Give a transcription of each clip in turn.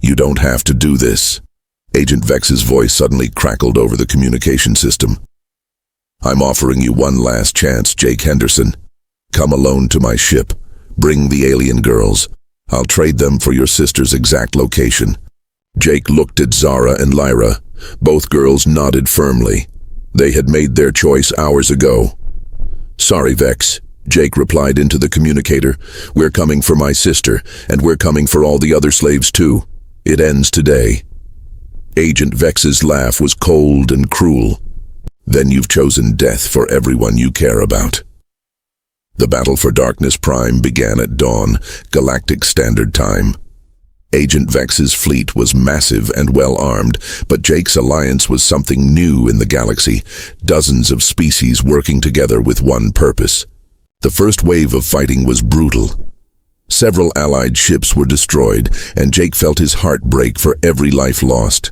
You don't have to do this. Agent Vex's voice suddenly crackled over the communication system. I'm offering you one last chance, Jake Henderson. Come alone to my ship. Bring the alien girls. I'll trade them for your sister's exact location. Jake looked at Zara and Lyra. Both girls nodded firmly. They had made their choice hours ago. Sorry, Vex, Jake replied into the communicator. We're coming for my sister, and we're coming for all the other slaves too. It ends today. Agent Vex's laugh was cold and cruel. Then you've chosen death for everyone you care about. The battle for Darkness Prime began at dawn, Galactic Standard Time. Agent Vex's fleet was massive and well-armed, but Jake's alliance was something new in the galaxy, dozens of species working together with one purpose. The first wave of fighting was brutal. Several allied ships were destroyed, and Jake felt his heart break for every life lost.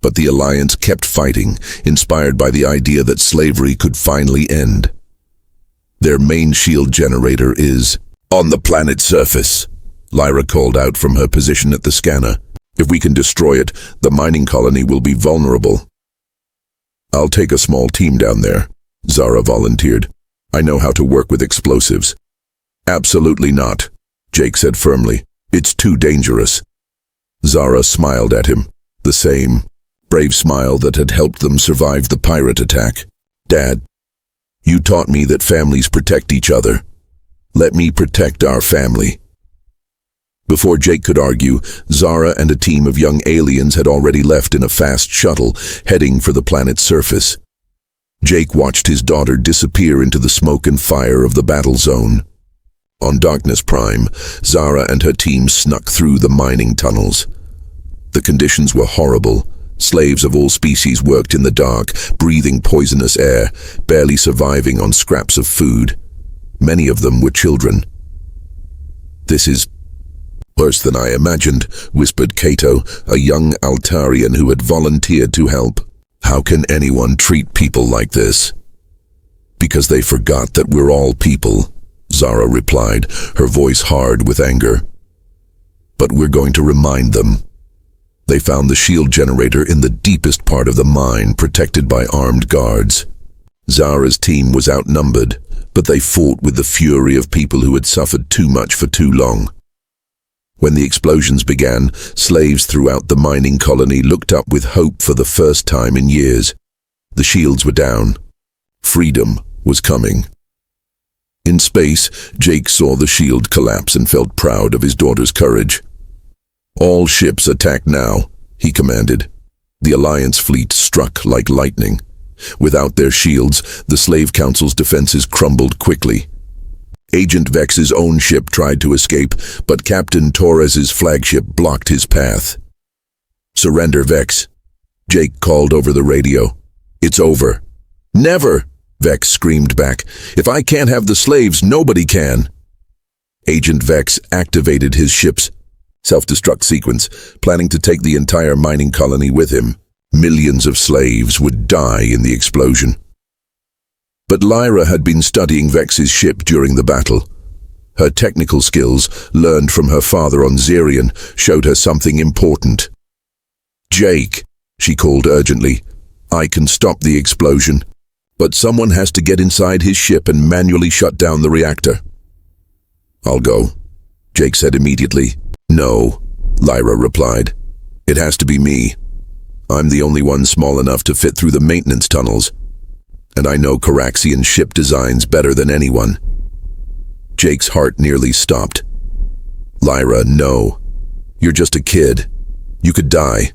But the alliance kept fighting, inspired by the idea that slavery could finally end. Their main shield generator is on the planet's surface, Lyra called out from her position at the scanner. If we can destroy it, the mining colony will be vulnerable. I'll take a small team down there, Zara volunteered. I know how to work with explosives. Absolutely not, Jake said firmly. It's too dangerous. Zara smiled at him, the same brave smile that had helped them survive the pirate attack. Dad, you taught me that families protect each other. Let me protect our family. Before Jake could argue, Zara and a team of young aliens had already left in a fast shuttle, heading for the planet's surface. Jake watched his daughter disappear into the smoke and fire of the battle zone. On Darkness Prime, Zara and her team snuck through the mining tunnels. The conditions were horrible. Slaves of all species worked in the dark, breathing poisonous air, barely surviving on scraps of food. Many of them were children. This is worse than I imagined, whispered Cato, a young Altarian who had volunteered to help. How can anyone treat people like this? Because they forgot that we're all people, Zara replied, her voice hard with anger. But we're going to remind them. They found the shield generator in the deepest part of the mine, protected by armed guards. Zara's team was outnumbered, but they fought with the fury of people who had suffered too much for too long. When the explosions began, slaves throughout the mining colony looked up with hope for the first time in years. The shields were down. Freedom was coming. In space, Jake saw the shield collapse and felt proud of his daughter's courage. All ships attack now, he commanded. The Alliance fleet struck like lightning. Without their shields, the Slave Council's defenses crumbled quickly. Agent Vex's own ship tried to escape, but Captain Torres's flagship blocked his path. Surrender, Vex, Jake called over the radio. It's over. Never, Vex screamed back. If I can't have the slaves, nobody can. Agent Vex activated his ship's self-destruct sequence, planning to take the entire mining colony with him. Millions of slaves would die in the explosion. But Lyra had been studying Vex's ship during the battle. Her technical skills, learned from her father on Zerion, showed her something important. Jake, she called urgently, I can stop the explosion, but someone has to get inside his ship and manually shut down the reactor. I'll go, Jake said immediately. No, Lyra replied. It has to be me. I'm the only one small enough to fit through the maintenance tunnels, and I know Caraxian ship designs better than anyone. Jake's heart nearly stopped. Lyra, no. You're just a kid. You could die.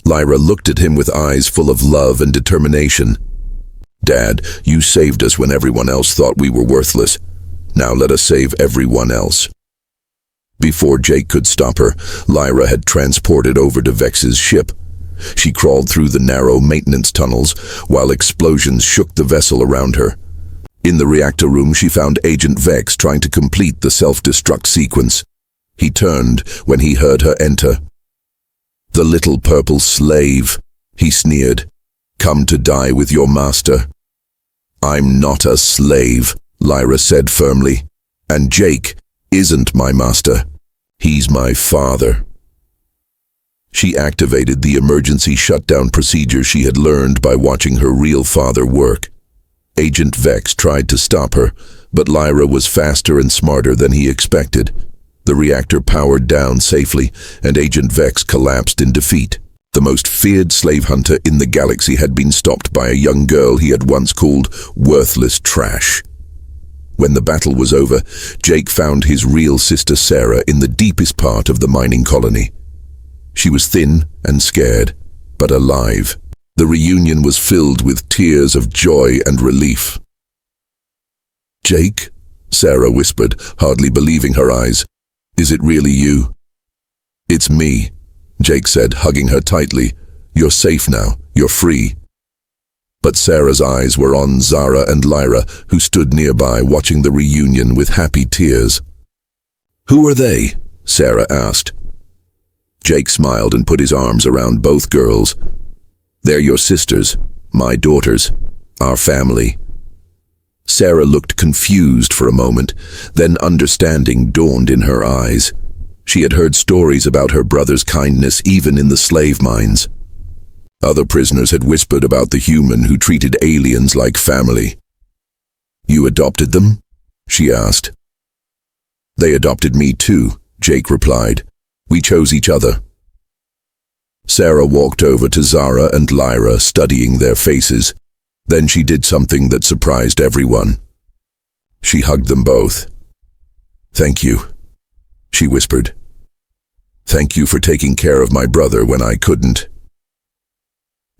Lyra looked at him with eyes full of love and determination. Dad, you saved us when everyone else thought we were worthless. Now let us save everyone else. Before Jake could stop her, Lyra had transported over to Vex's ship. She crawled through the narrow maintenance tunnels while explosions shook the vessel around her. In the reactor room, she found Agent Vex trying to complete the self-destruct sequence. He turned when he heard her enter. The little purple slave, he sneered. Come to die with your master. I'm not a slave, Lyra said firmly. And Jake isn't my master. He's my father. She activated the emergency shutdown procedure she had learned by watching her real father work. Agent Vex tried to stop her, but Lyra was faster and smarter than he expected. The reactor powered down safely, and Agent Vex collapsed in defeat. The most feared slave hunter in the galaxy had been stopped by a young girl he had once called worthless trash. When the battle was over, Jake found his real sister Sarah in the deepest part of the mining colony. She was thin and scared, but alive. The reunion was filled with tears of joy and relief. "Jake?" Sarah whispered, hardly believing her eyes. "Is it really you?" "It's me," Jake said, hugging her tightly. "You're safe now. You're free." But Sarah's eyes were on Zara and Lyra, who stood nearby watching the reunion with happy tears. "Who are they?" Sarah asked. Jake smiled and put his arms around both girls. "They're your sisters, my daughters, our family." Sarah looked confused for a moment, then understanding dawned in her eyes. She had heard stories about her brother's kindness even in the slave mines. Other prisoners had whispered about the human who treated aliens like family. "You adopted them?" she asked. "They adopted me too," Jake replied. "We chose each other." Sarah walked over to Zara and Lyra, studying their faces. Then she did something that surprised everyone. She hugged them both. "Thank you," she whispered. "Thank you for taking care of my brother when I couldn't."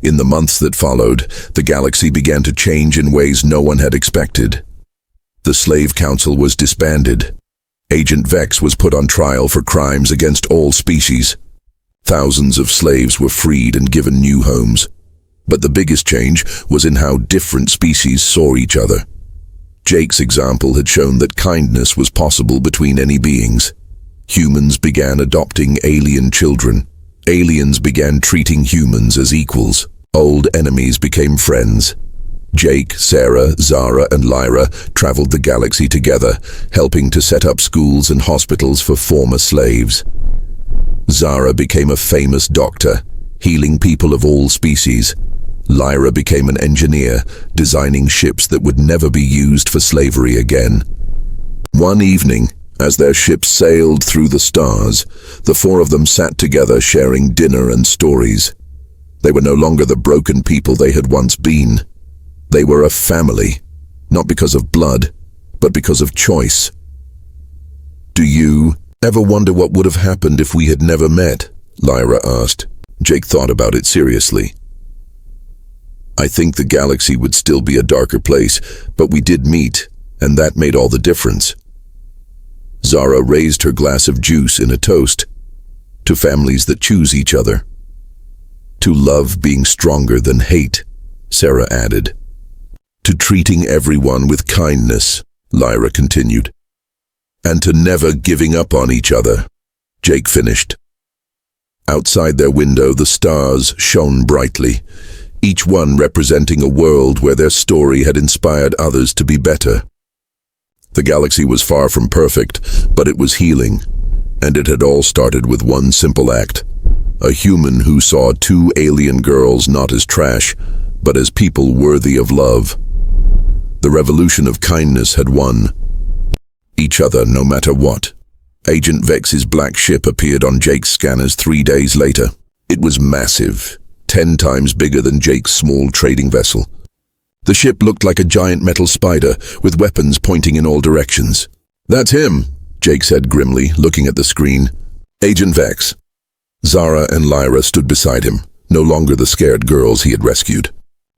In the months that followed, the galaxy began to change in ways no one had expected. The Slave Council was disbanded. Agent Vex was put on trial for crimes against all species. Thousands of slaves were freed and given new homes. But the biggest change was in how different species saw each other. Jake's example had shown that kindness was possible between any beings. Humans began adopting alien children. Aliens began treating humans as equals. Old enemies became friends. Jake, Sarah, Zara, and Lyra traveled the galaxy together, helping to set up schools and hospitals for former slaves. Zara became a famous doctor, healing people of all species. Lyra became an engineer, designing ships that would never be used for slavery again. One evening, as their ship sailed through the stars, the four of them sat together sharing dinner and stories. They were no longer the broken people they had once been. They were a family, not because of blood, but because of choice. "Do you ever wonder what would have happened if we had never met?" Lyra asked. Jake thought about it seriously. "I think the galaxy would still be a darker place, but we did meet, and that made all the difference." Zara raised her glass of juice in a toast. "To families that choose each other." "To love being stronger than hate," Sarah added. "To treating everyone with kindness," Lyra continued. "And to never giving up on each other," Jake finished. Outside their window, the stars shone brightly, each one representing a world where their story had inspired others to be better. The galaxy was far from perfect, but it was healing, and it had all started with one simple act. A human who saw two alien girls not as trash, but as people worthy of love. The revolution of kindness had won. Each other, no matter what. Agent Vex's black ship appeared on Jake's scanners 3 days later. It was massive, 10 times bigger than Jake's small trading vessel. The ship looked like a giant metal spider, with weapons pointing in all directions. "That's him," Jake said grimly, looking at the screen. "Agent Vex." Zara and Lyra stood beside him, no longer the scared girls he had rescued.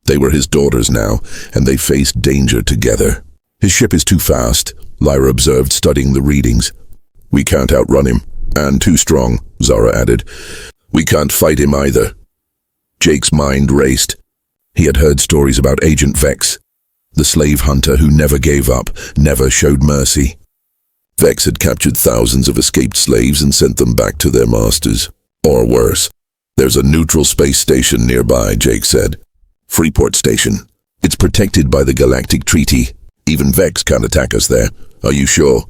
They were his daughters now, and they faced danger together. "His ship is too fast," Lyra observed, studying the readings. "We can't outrun him. And too strong," Zara added. "We can't fight him either." Jake's mind raced. He had heard stories about Agent Vex, the slave hunter who never gave up, never showed mercy. Vex had captured thousands of escaped slaves and sent them back to their masters. Or worse. "There's a neutral space station nearby," Jake said. "Freeport Station. It's protected by the Galactic Treaty. Even Vex can't attack us there. Are you sure?"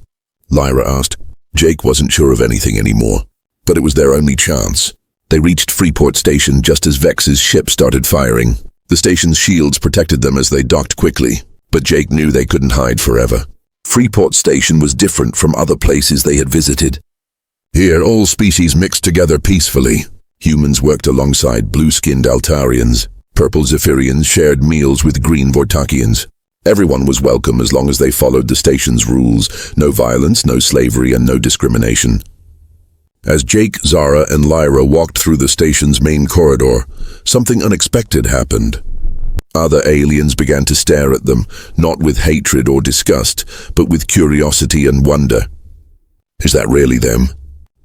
Lyra asked. Jake wasn't sure of anything anymore, but it was their only chance. They reached Freeport Station just as Vex's ship started firing. The station's shields protected them as they docked quickly, but Jake knew they couldn't hide forever. Freeport Station was different from other places they had visited. Here, all species mixed together peacefully. Humans worked alongside blue-skinned Altarians. Purple Zephyrians shared meals with green Vortakians. Everyone was welcome as long as they followed the station's rules. No violence, no slavery, and no discrimination. As Jake, Zara, and Lyra walked through the station's main corridor, something unexpected happened. Other aliens began to stare at them, not with hatred or disgust, but with curiosity and wonder. "Is that really them?"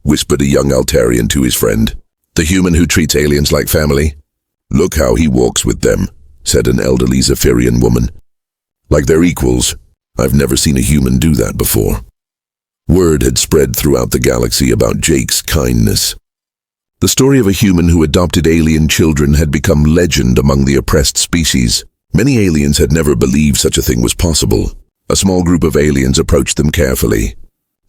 whispered a young Altarian to his friend. "The human who treats aliens like family? Look how he walks with them," said an elderly Zephyrian woman. "Like they're equals. I've never seen a human do that before." Word had spread throughout the galaxy about Jake's kindness. The story of a human who adopted alien children had become legend among the oppressed species. Many aliens had never believed such a thing was possible. A small group of aliens approached them carefully.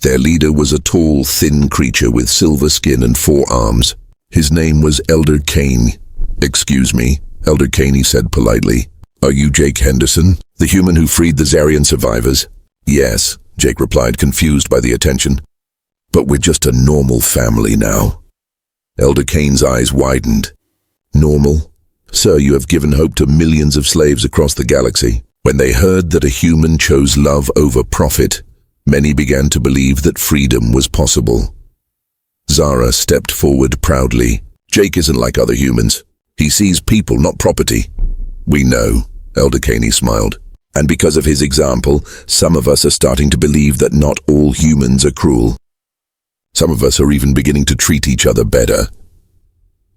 Their leader was a tall, thin creature with silver skin and 4 arms. His name was Elder Kane. "Excuse me," Elder Kane said politely. "Are you Jake Henderson, the human who freed the Zarian survivors?" "Yes," Jake replied, confused by the attention. "But we're just a normal family now." Elder Kane's eyes widened. "Normal? Sir, you have given hope to millions of slaves across the galaxy." When they heard that a human chose love over profit, many began to believe that freedom was possible. Zara stepped forward proudly. "Jake isn't like other humans. He sees people, not property." "We know," Elder Kane smiled. "And because of his example, some of us are starting to believe that not all humans are cruel. Some of us are even beginning to treat each other better."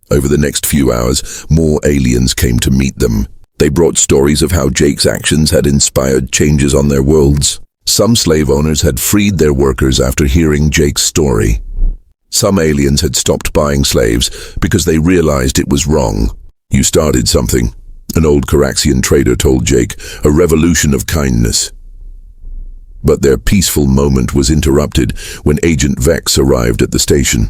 Over the next few hours, more aliens came to meet them. They brought stories of how Jake's actions had inspired changes on their worlds. Some slave owners had freed their workers after hearing Jake's story. Some aliens had stopped buying slaves because they realized it was wrong. "You started something," an old Caraxian trader told Jake, "a revolution of kindness." But their peaceful moment was interrupted when Agent Vex arrived at the station.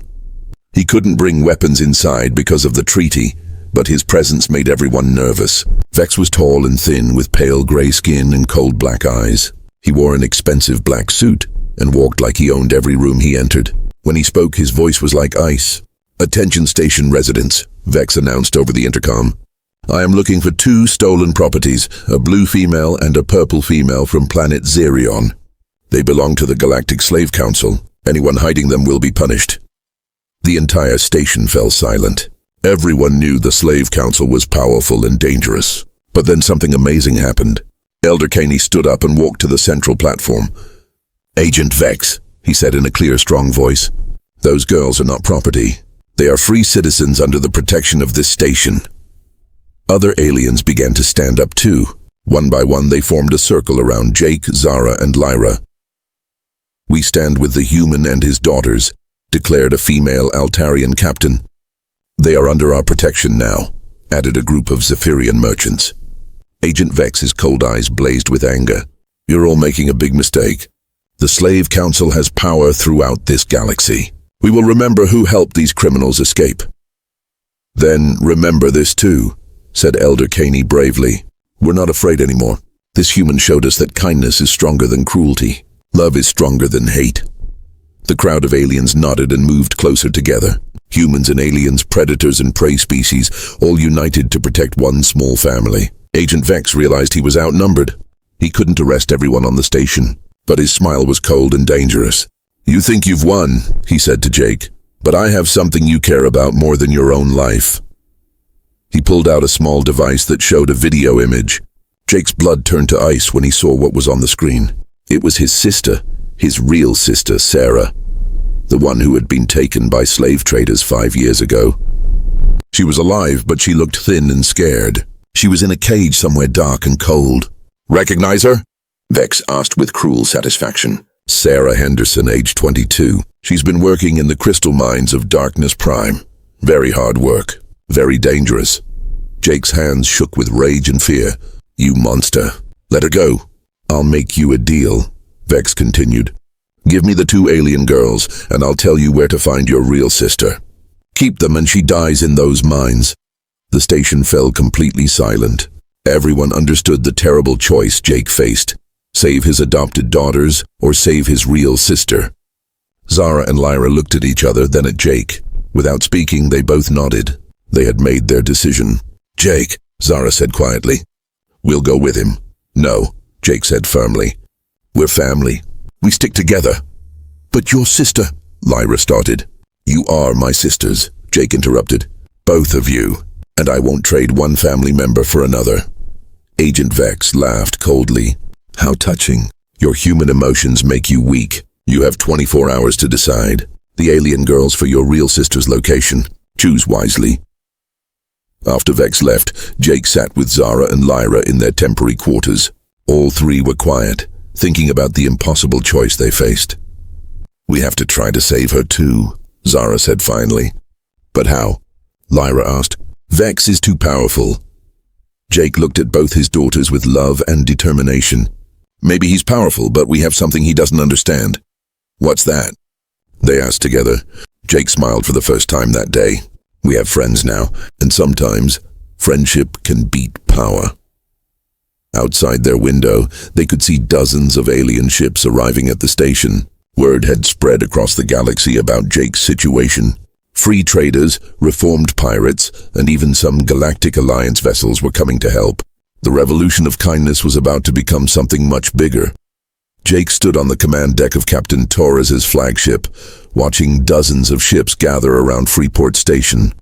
He couldn't bring weapons inside because of the treaty, but his presence made everyone nervous. Vex was tall and thin with pale gray skin and cold black eyes. He wore an expensive black suit and walked like he owned every room he entered. When he spoke, his voice was like ice. "Attention station residents," Vex announced over the intercom. "I am looking for 2 stolen properties, a blue female and a purple female from planet Zerion. They belong to the Galactic Slave Council. Anyone hiding them will be punished." The entire station fell silent. Everyone knew the Slave Council was powerful and dangerous. But then something amazing happened. Elder Kane stood up and walked to the central platform. "Agent Vex," he said in a clear, strong voice. "Those girls are not property. They are free citizens under the protection of this station." Other aliens began to stand up too. One by one, they formed a circle around Jake, Zara, and Lyra. "We stand with the human and his daughters," declared a female Altarian captain. "They are under our protection now," added a group of Zephyrian merchants. Agent Vex's cold eyes blazed with anger. "You're all making a big mistake. The Slave Council has power throughout this galaxy. We will remember who helped these criminals escape." "Then remember this too," said Elder Kane bravely. "We're not afraid anymore. This human showed us that kindness is stronger than cruelty. Love is stronger than hate." The crowd of aliens nodded and moved closer together. Humans and aliens, predators and prey species, all united to protect one small family. Agent Vex realized he was outnumbered. He couldn't arrest everyone on the station, but his smile was cold and dangerous. "You think you've won," he said to Jake, "but I have something you care about more than your own life." He pulled out a small device that showed a video image. Jake's blood turned to ice when he saw what was on the screen. It was his sister, his real sister, Sarah, the one who had been taken by slave traders 5 years ago. She was alive, but she looked thin and scared. She was in a cage somewhere dark and cold. "Recognize her?" Vex asked with cruel satisfaction. "Sarah Henderson, age 22. She's been working in the crystal mines of Darkness Prime. Very hard work. Very dangerous." Jake's hands shook with rage and fear. "You monster. Let her go." "I'll make you a deal," Vex continued. "Give me the 2 alien girls, and I'll tell you where to find your real sister." Keep them and she dies in those mines." The station fell completely silent. Everyone understood the terrible choice Jake faced: save his adopted daughters or save his real sister. Zara and Lyra looked at each other, then at Jake. Without speaking, they both nodded. They had made their decision. "Jake," Zara said quietly. "We'll go with him." "No," Jake said firmly. "We're family. We stick together." "But your sister," Lyra started. "You are my sisters," Jake interrupted. "Both of you. And I won't trade one family member for another." Agent Vex laughed coldly. "How touching. Your human emotions make you weak. You have 24 hours to decide. The alien girls for your real sister's location. Choose wisely." After Vex left, Jake sat with Zara and Lyra in their temporary quarters. All three were quiet, thinking about the impossible choice they faced. "We have to try to save her too," Zara said finally. "But how?" Lyra asked. "Vex is too powerful." Jake looked at both his daughters with love and determination. "Maybe he's powerful, but we have something he doesn't understand." "What's that?" they asked together. Jake smiled for the first time that day. "We have friends now, and sometimes friendship can beat power." Outside their window, they could see dozens of alien ships arriving at the station. Word had spread across the galaxy about Jake's situation. Free traders, reformed pirates, and even some Galactic Alliance vessels were coming to help. The revolution of kindness was about to become something much bigger. Jake stood on the command deck of Captain Torres's flagship, watching dozens of ships gather around Freeport Station.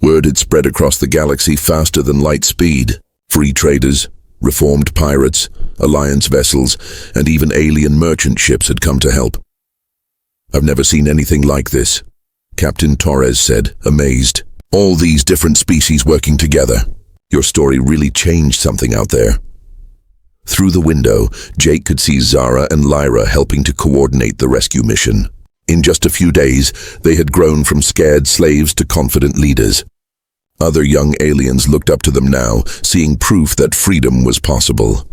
Word had spread across the galaxy faster than light speed. Free traders, reformed pirates, Alliance vessels, and even alien merchant ships had come to help. "I've never seen anything like this," Captain Torres said, amazed. "All these different species working together. Your story really changed something out there." Through the window, Jake could see Zara and Lyra helping to coordinate the rescue mission. In just a few days, they had grown from scared slaves to confident leaders. Other young aliens looked up to them now, seeing proof that freedom was possible.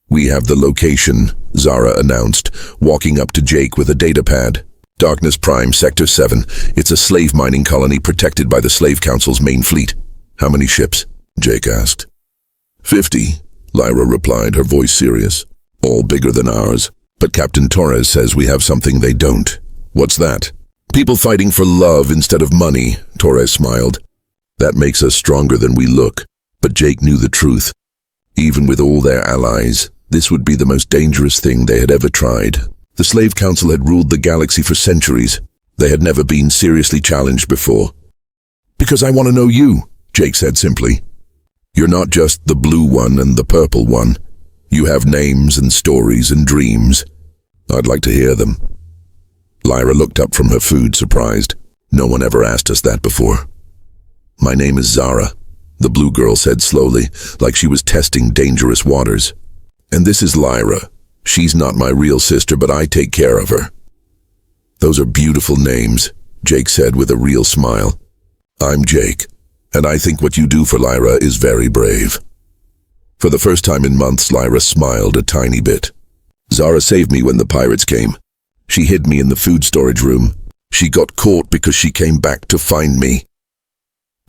"We have the location," Zara announced, walking up to Jake with a datapad. "Darkness Prime, Sector 7. It's a slave mining colony protected by the Slave Council's main fleet." "How many ships?" Jake asked. 50, Lyra replied, her voice serious. "All bigger than ours. But Captain Torres says we have something they don't." "What's that?" "People fighting for love instead of money," Torres smiled. "That makes us stronger than we look." But Jake knew the truth. Even with all their allies, this would be the most dangerous thing they had ever tried. The Slave Council had ruled the galaxy for centuries. They had never been seriously challenged before. "Because I want to know you," Jake said simply. "You're not just the blue one and the purple one. You have names and stories and dreams. I'd like to hear them." Lyra looked up from her food, surprised. "No one ever asked us that before." "My name is Zara," the blue girl said slowly, like she was testing dangerous waters. "And this is Lyra. She's not my real sister, but I take care of her." "Those are beautiful names," Jake said with a real smile. "I'm Jake, and I think what you do for Lyra is very brave." For the first time in months, Lyra smiled a tiny bit. "Zara saved me when the pirates came. She hid me in the food storage room. She got caught because she came back to find me."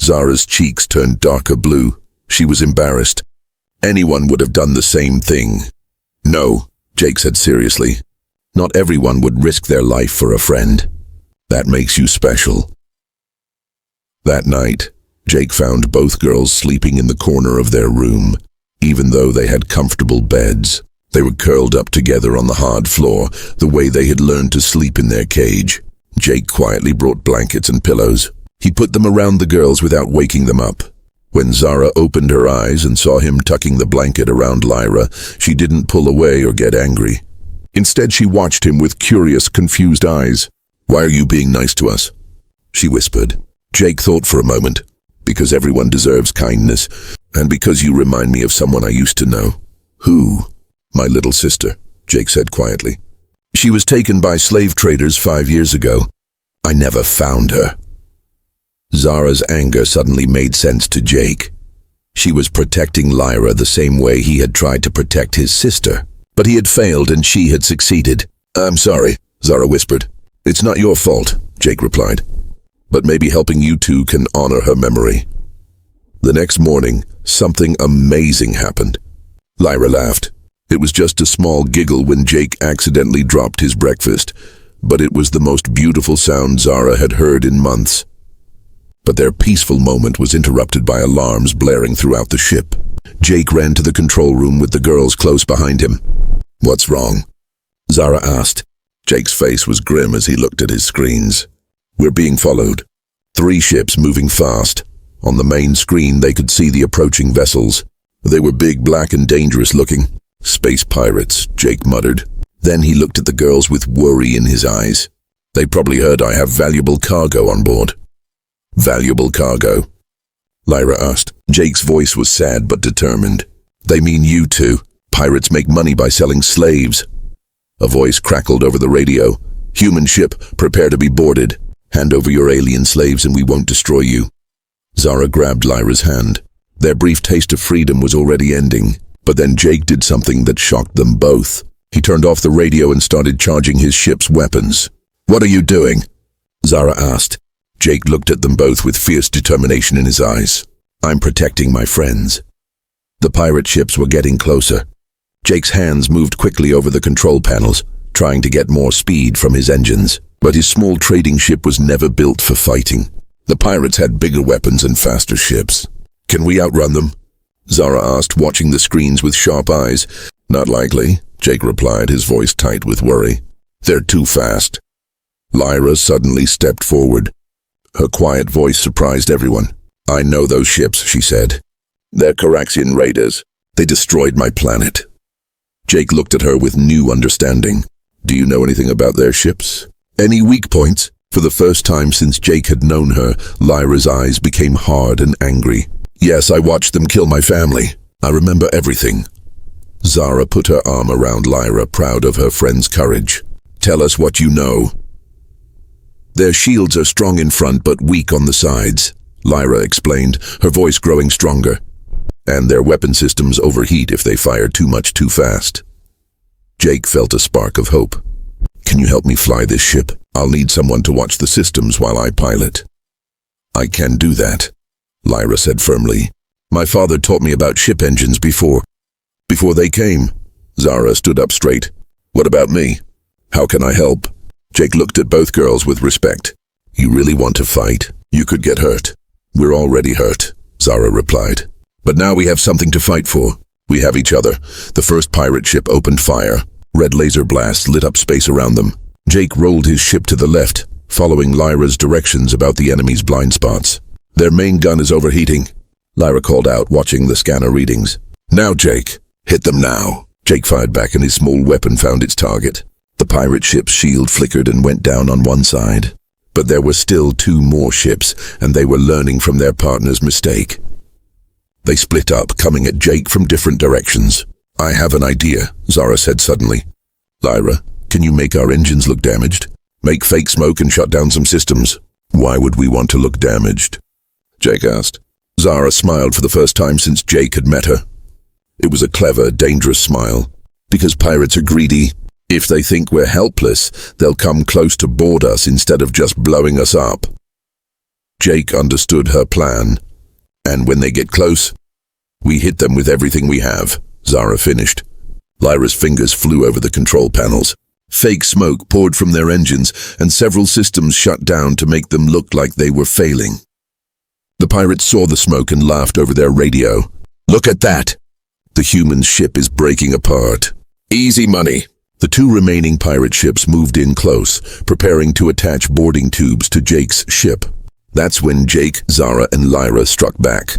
Zara's cheeks turned darker blue. She was embarrassed. Anyone would have done the same thing. "No," Jake said seriously. "Not everyone would risk their life for a friend. That makes you special." That night, Jake found both girls sleeping in the corner of their room. Even though they had comfortable beds, they were curled up together on the hard floor, the way they had learned to sleep in their cage. Jake quietly brought blankets and pillows. He put them around the girls without waking them up. When Zara opened her eyes and saw him tucking the blanket around Lyra, she didn't pull away or get angry. Instead, she watched him with curious, confused eyes. "Why are you being nice to us?" she whispered. Jake thought for a moment. "Because everyone deserves kindness, and because you remind me of someone I used to know." "Who?" "My little sister," Jake said quietly. "She was taken by slave traders 5 years ago. I never found her." Zara's anger suddenly made sense to Jake. She was protecting Lyra the same way he had tried to protect his sister. But he had failed and she had succeeded. "I'm sorry," Zara whispered. "It's not your fault," Jake replied. but maybe helping you two can honor her memory." The next morning, something amazing happened. Lyra laughed. It was just a small giggle when Jake accidentally dropped his breakfast, but it was the most beautiful sound Zara had heard in months. But their peaceful moment was interrupted by alarms blaring throughout the ship. Jake ran to the control room with the girls close behind him. "What's wrong?" Zara asked. Jake's face was grim as he looked at his screens. "We're being followed. 3 ships moving fast. On the main screen they could see the approaching vessels. They were big, black and dangerous looking. Space pirates," Jake muttered. Then he looked at the girls with worry in his eyes. "They probably heard I have valuable cargo on board." "Valuable cargo?" Lyra asked. Jake's voice was sad but determined. "They mean you two. Pirates make money by selling slaves." A voice crackled over the radio. "Human ship, prepare to be boarded. Hand over your alien slaves and we won't destroy you." Zara grabbed Lyra's hand. Their brief taste of freedom was already ending, but then Jake did something that shocked them both. He turned off the radio and started charging his ship's weapons. "What are you doing?" Zara asked. Jake looked at them both with fierce determination in his eyes. "I'm protecting my friends." The pirate ships were getting closer. Jake's hands moved quickly over the control panels, trying to get more speed from his engines. But his small trading ship was never built for fighting. The pirates had bigger weapons and faster ships. "Can we outrun them?" Zara asked, watching the screens with sharp eyes. "Not likely," Jake replied, his voice tight with worry. "They're too fast." Lyra suddenly stepped forward. Her quiet voice surprised everyone. "I know those ships," she said. "They're Caraxian raiders. They destroyed my planet." Jake looked at her with new understanding. "Do you know anything about their ships? Any weak points?" For the first time since Jake had known her, Lyra's eyes became hard and angry. "Yes, I watched them kill my family. I remember everything." Zara put her arm around Lyra, proud of her friend's courage. "Tell us what you know." "Their shields are strong in front but weak on the sides," Lyra explained, her voice growing stronger. "And their weapon systems overheat if they fire too much too fast." Jake felt a spark of hope. "Can you help me fly this ship? I'll need someone to watch the systems while I pilot." "I can do that," Lyra said firmly. "My father taught me about ship engines before they came." Zara stood up straight. "What about me? How can I help?" Jake looked at both girls with respect. "You really want to fight? You could get hurt." "We're already hurt," Zara replied. "But now we have something to fight for. We have each other." The first pirate ship opened fire. Red laser blasts lit up space around them. Jake rolled his ship to the left, following Lyra's directions about the enemy's blind spots. "Their main gun is overheating," Lyra called out, watching the scanner readings. "Now, Jake, hit them now." Jake fired back and his small weapon found its target. The pirate ship's shield flickered and went down on one side. But there were still 2 more ships, and they were learning from their partner's mistake. They split up, coming at Jake from different directions. "I have an idea," Zara said suddenly. "Lyra, can you make our engines look damaged? Make fake smoke and shut down some systems." "Why would we want to look damaged?" Jake asked. Zara smiled for the first time since Jake had met her. It was a clever, dangerous smile. "Because pirates are greedy. If they think we're helpless, they'll come close to board us instead of just blowing us up." Jake understood her plan. "And when they get close, we hit them with everything we have," Zara finished. Lyra's fingers flew over the control panels. Fake smoke poured from their engines, and several systems shut down to make them look like they were failing. The pirates saw the smoke and laughed over their radio. "Look at that! The human ship is breaking apart. Easy money." The 2 remaining pirate ships moved in close, preparing to attach boarding tubes to Jake's ship. That's when Jake, Zara, and Lyra struck back.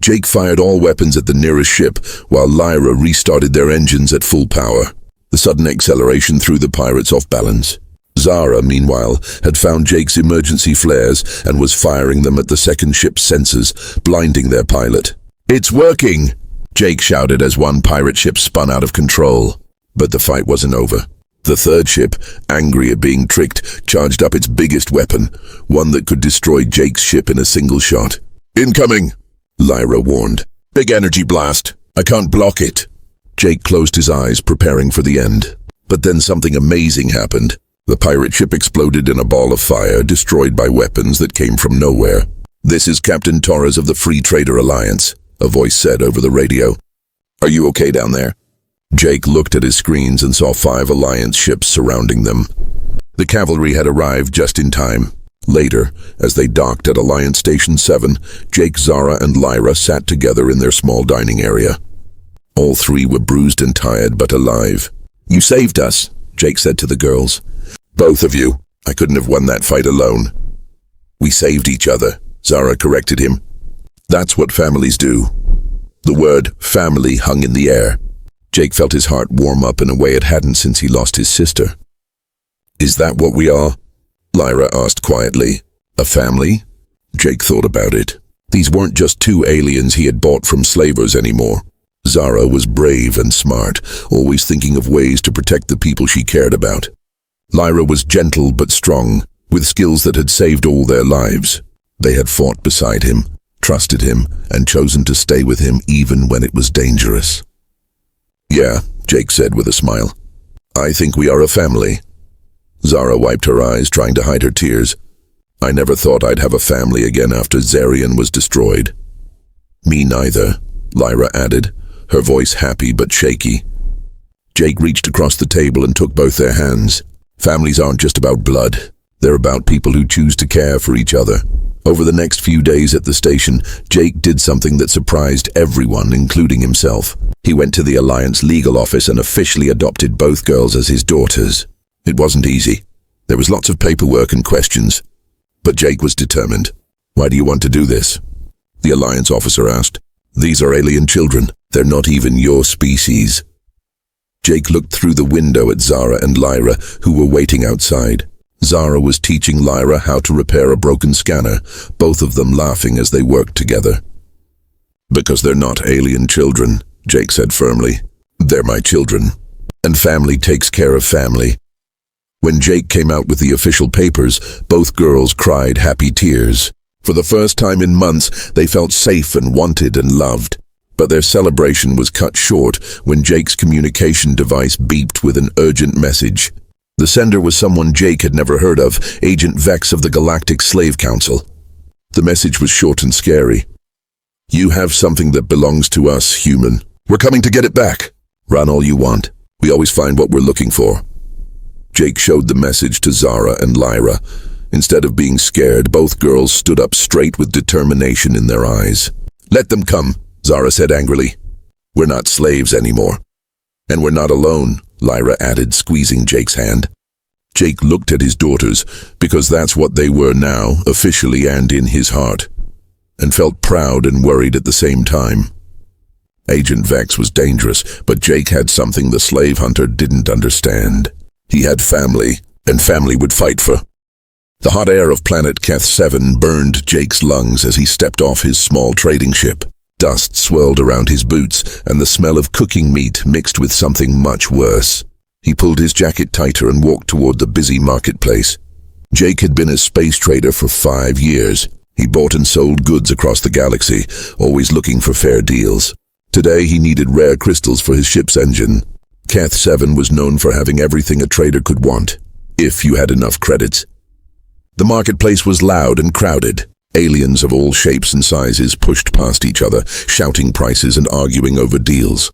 Jake fired all weapons at the nearest ship, while Lyra restarted their engines at full power. The sudden acceleration threw the pirates off balance. Zara, meanwhile, had found Jake's emergency flares and was firing them at the second ship's sensors, blinding their pilot. "It's working!" Jake shouted as one pirate ship spun out of control. But the fight wasn't over. The third ship, angry at being tricked, charged up its biggest weapon, one that could destroy Jake's ship in a single shot. "Incoming!" Lyra warned. "Big energy blast. I can't block it." Jake closed his eyes, preparing for the end. But then something amazing happened. The pirate ship exploded in a ball of fire, destroyed by weapons that came from nowhere. "This is Captain Torres of the Free Trader Alliance," a voice said over the radio. "Are you okay down there?" Jake looked at his screens and saw 5 Alliance ships surrounding them. The cavalry had arrived just in time. Later, as they docked at Alliance Station 7, Jake, Zara, and Lyra sat together in their small dining area. All 3 were bruised and tired, but alive. "You saved us," Jake said to the girls. "Both of you. I couldn't have won that fight alone." "We saved each other," Zara corrected him. "That's what families do." The word family hung in the air. Jake felt his heart warm up in a way it hadn't since he lost his sister. "Is that what we are?" Lyra asked quietly. "A family?" Jake thought about it. These weren't just 2 aliens he had bought from slavers anymore. Zara was brave and smart, always thinking of ways to protect the people she cared about. Lyra was gentle but strong, with skills that had saved all their lives. They had fought beside him, trusted him, and chosen to stay with him even when it was dangerous. "Yeah," Jake said with a smile. "I think we are a family." Zara wiped her eyes, trying to hide her tears. "I never thought I'd have a family again after Zarian was destroyed." "Me neither," Lyra added, her voice happy but shaky. Jake reached across the table and took both their hands. Families aren't just about blood. They're about people who choose to care for each other. Over the next few days at the station, Jake did something that surprised everyone, including himself. He went to the Alliance legal office and officially adopted both girls as his daughters. It wasn't easy. There was lots of paperwork and questions. But Jake was determined. "Why do you want to do this?" the Alliance officer asked. "These are alien children. They're not even your species." Jake looked through the window at Zara and Lyra, who were waiting outside. Zara was teaching Lyra how to repair a broken scanner, both of them laughing as they worked together. "Because they're not alien children," Jake said firmly. "They're my children. And family takes care of family." When Jake came out with the official papers, both girls cried happy tears. For the first time in months, they felt safe and wanted and loved. But their celebration was cut short when Jake's communication device beeped with an urgent message. The sender was someone Jake had never heard of, Agent Vex of the Galactic Slave Council. The message was short and scary. "You have something that belongs to us, human. We're coming to get it back. Run all you want. We always find what we're looking for." Jake showed the message to Zara and Lyra. Instead of being scared, both girls stood up straight with determination in their eyes. "Let them come," Zara said angrily. "We're not slaves anymore." "And we're not alone," Lyra added, squeezing Jake's hand. Jake looked at his daughters, because that's what they were now, officially and in his heart, and felt proud and worried at the same time. Agent Vex was dangerous, but Jake had something the slave hunter didn't understand. He had family, and family would fight for. The hot air of planet Keth 7 burned Jake's lungs as he stepped off his small trading ship. Dust swirled around his boots, and the smell of cooking meat mixed with something much worse. He pulled his jacket tighter and walked toward the busy marketplace. Jake had been a space trader for 5 years. He bought and sold goods across the galaxy, always looking for fair deals. Today he needed rare crystals for his ship's engine. Keth 7 was known for having everything a trader could want, if you had enough credits. The marketplace was loud and crowded. Aliens of all shapes and sizes pushed past each other, shouting prices and arguing over deals.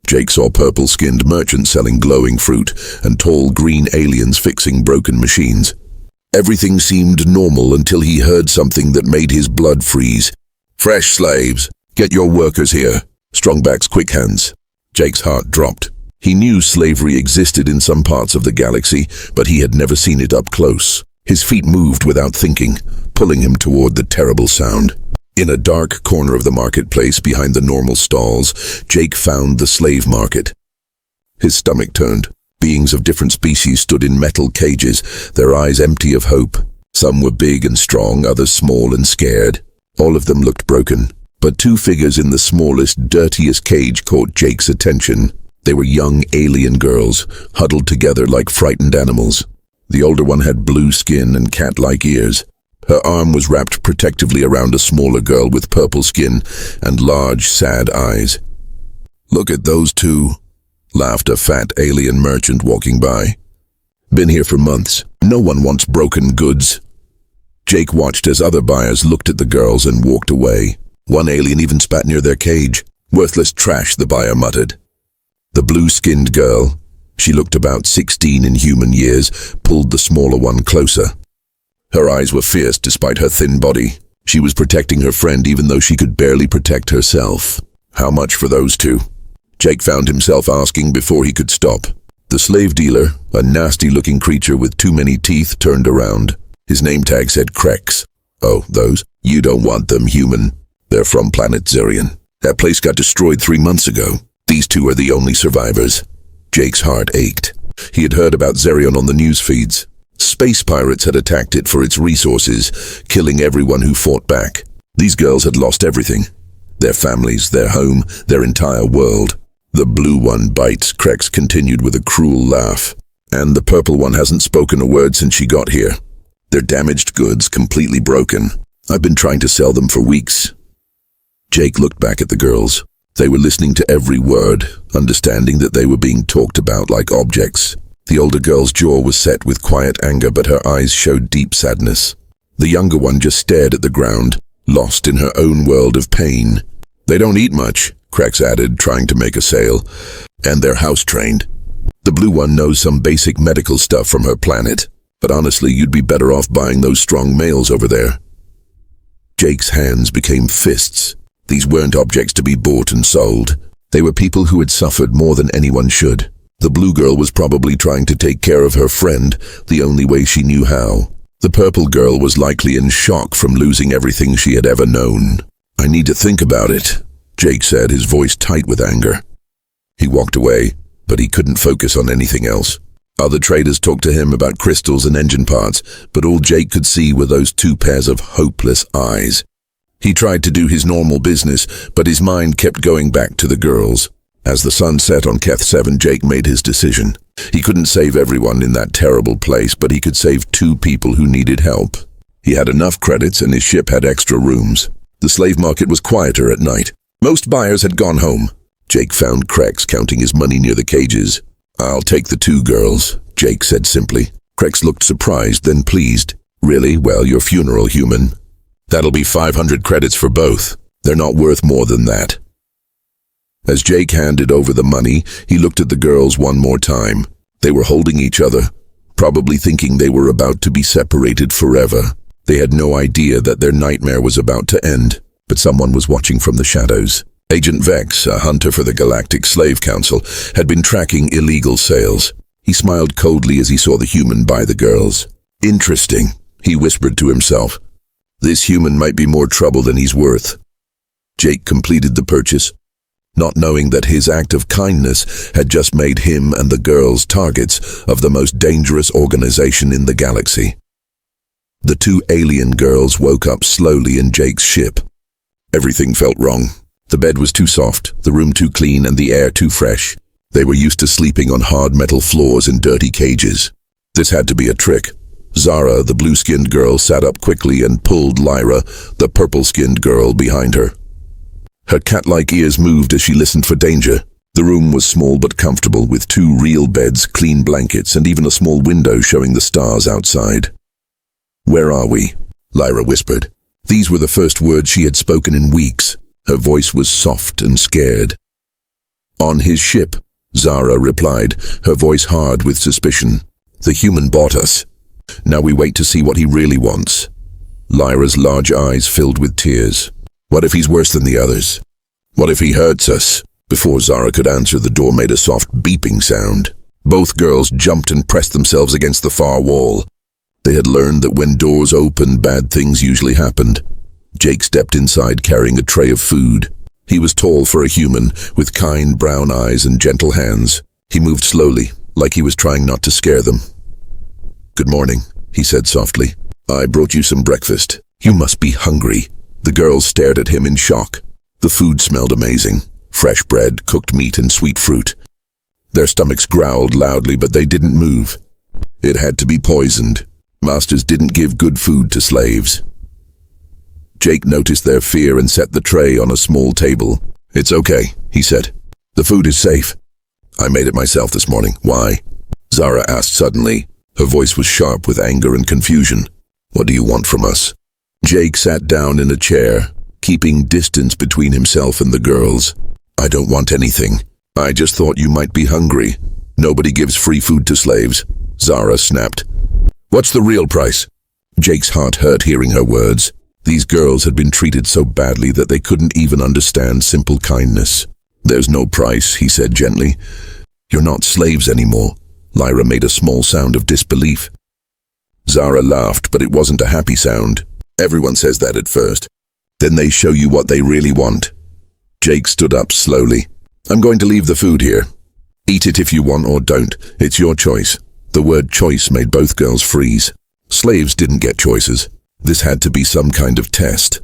Jake saw purple-skinned merchants selling glowing fruit and tall green aliens fixing broken machines. Everything seemed normal until he heard something that made his blood freeze. "Fresh slaves! Get your workers here!" Strongback's quick hands. Jake's heart dropped. He knew slavery existed in some parts of the galaxy, but he had never seen it up close. His feet moved without thinking, pulling him toward the terrible sound. In a dark corner of the marketplace behind the normal stalls, Jake found the slave market. His stomach turned. Beings of different species stood in metal cages, their eyes empty of hope. Some were big and strong, others small and scared. All of them looked broken, but 2 figures in the smallest, dirtiest cage caught Jake's attention. They were young alien girls, huddled together like frightened animals. The older one had blue skin and cat-like ears. Her arm was wrapped protectively around a smaller girl with purple skin and large, sad eyes. "Look at those 2, laughed a fat alien merchant walking by. Been here for months. No one wants broken goods. Jake watched as other buyers looked at the girls and walked away. One alien even spat near their cage. Worthless trash, the buyer muttered. The blue-skinned girl, she looked about 16 in human years, pulled the smaller one closer. Her eyes were fierce despite her thin body. She was protecting her friend even though she could barely protect herself. How much for those two? Jake found himself asking before he could stop. The slave dealer, a nasty-looking creature with too many teeth, turned around. His name tag said Krex. Oh, those? You don't want them, human. They're from planet Zerion. That place got destroyed 3 months ago. These two are the only survivors. Jake's heart ached. He had heard about Zerion on the news feeds. Space pirates had attacked it for its resources, killing everyone who fought back. These girls had lost everything. Their families, their home, their entire world. The blue one bites, Krex continued with a cruel laugh. And the purple one hasn't spoken a word since she got here. They're damaged goods, completely broken. I've been trying to sell them for weeks. Jake looked back at the girls. They were listening to every word, understanding that they were being talked about like objects. The older girl's jaw was set with quiet anger, but her eyes showed deep sadness. The younger one just stared at the ground, lost in her own world of pain. They don't eat much, Krex added, trying to make a sale. And they're house-trained. The blue one knows some basic medical stuff from her planet, but honestly, you'd be better off buying those strong males over there. Jake's hands became fists. These weren't objects to be bought and sold. They were people who had suffered more than anyone should. The blue girl was probably trying to take care of her friend, the only way she knew how. The purple girl was likely in shock from losing everything she had ever known. I need to think about it, Jake said, his voice tight with anger. He walked away, but he couldn't focus on anything else. Other traders talked to him about crystals and engine parts, but all Jake could see were those 2 pairs of hopeless eyes. He tried to do his normal business, but his mind kept going back to the girls. As the sun set on Keth 7, Jake made his decision. He couldn't save everyone in that terrible place, but he could save 2 people who needed help. He had enough credits and his ship had extra rooms. The slave market was quieter at night. Most buyers had gone home. Jake found Krex counting his money near the cages. I'll take the 2 girls, Jake said simply. Krex looked surprised, then pleased. Really? Well, your funeral, human. That'll be 500 credits for both. They're not worth more than that. As Jake handed over the money, he looked at the girls one more time. They were holding each other, probably thinking they were about to be separated forever. They had no idea that their nightmare was about to end, but someone was watching from the shadows. Agent Vex, a hunter for the Galactic Slave Council, had been tracking illegal sales. He smiled coldly as he saw the human buy the girls. Interesting, he whispered to himself. This human might be more trouble than he's worth. Jake completed the purchase, not knowing that his act of kindness had just made him and the girls targets of the most dangerous organization in the galaxy. The 2 alien girls woke up slowly in Jake's ship. Everything felt wrong. The bed was too soft, the room too clean, and the air too fresh. They were used to sleeping on hard metal floors in dirty cages. This had to be a trick. Zara, the blue-skinned girl, sat up quickly and pulled Lyra, the purple-skinned girl, behind her. Her cat-like ears moved as she listened for danger. The room was small but comfortable, with 2 real beds, clean blankets, and even a small window showing the stars outside. Where are we? Lyra whispered. These were the first words she had spoken in weeks. Her voice was soft and scared. On his ship, Zara replied, her voice hard with suspicion. The human bought us. Now we wait to see what he really wants. Lyra's large eyes filled with tears. What if he's worse than the others? What if he hurts us? Before Zara could answer, the door made a soft beeping sound. Both girls jumped and pressed themselves against the far wall. They had learned that when doors opened, bad things usually happened. Jake stepped inside carrying a tray of food. He was tall for a human, with kind brown eyes and gentle hands. He moved slowly, like he was trying not to scare them. Good morning, he said softly. I brought you some breakfast. You must be hungry. The girls stared at him in shock. The food smelled amazing. Fresh bread, cooked meat, and sweet fruit. Their stomachs growled loudly, but they didn't move. It had to be poisoned. Masters didn't give good food to slaves. Jake noticed their fear and set the tray on a small table. It's okay, he said. The food is safe. I made it myself this morning. Why? Zara asked suddenly. Her voice was sharp with anger and confusion. "What do you want from us?" Jake sat down in a chair, keeping distance between himself and the girls. "I don't want anything. I just thought you might be hungry. Nobody gives free food to slaves," Zara snapped. "What's the real price?" Jake's heart hurt hearing her words. These girls had been treated so badly that they couldn't even understand simple kindness. "There's no price," he said gently. "You're not slaves anymore." Lyra made a small sound of disbelief. Zara laughed, but it wasn't a happy sound. "Everyone says that at first. Then they show you what they really want." Jake stood up slowly. "I'm going to leave the food here. Eat it if you want or don't. It's your choice." The word choice made both girls freeze. Slaves didn't get choices. This had to be some kind of test.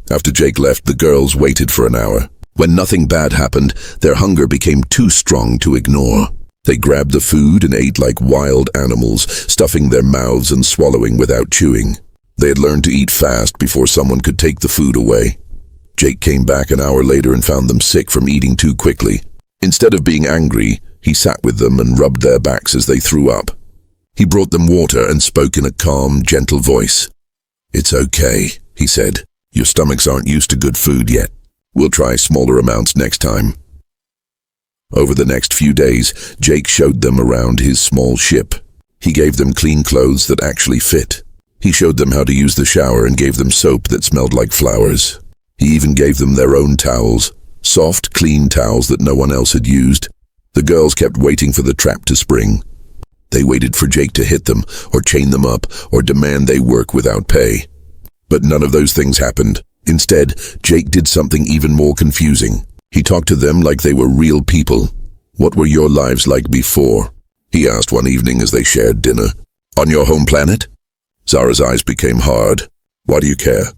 After Jake left, the girls waited for an hour. When nothing bad happened, their hunger became too strong to ignore. They grabbed the food and ate like wild animals, stuffing their mouths and swallowing without chewing. They had learned to eat fast before someone could take the food away. Jake came back an hour later and found them sick from eating too quickly. Instead of being angry, he sat with them and rubbed their backs as they threw up. He brought them water and spoke in a calm, gentle voice. "It's okay," he said. "Your stomachs aren't used to good food yet. We'll try smaller amounts next time." Over the next few days, Jake showed them around his small ship. He gave them clean clothes that actually fit. He showed them how to use the shower and gave them soap that smelled like flowers. He even gave them their own towels, soft, clean towels that no one else had used. The girls kept waiting for the trap to spring. They waited for Jake to hit them, or chain them up, or demand they work without pay. But none of those things happened. Instead, Jake did something even more confusing. He talked to them like they were real people. "What were your lives like before?" he asked one evening as they shared dinner. "On your home planet?" Zara's eyes became hard. "Why do you care?"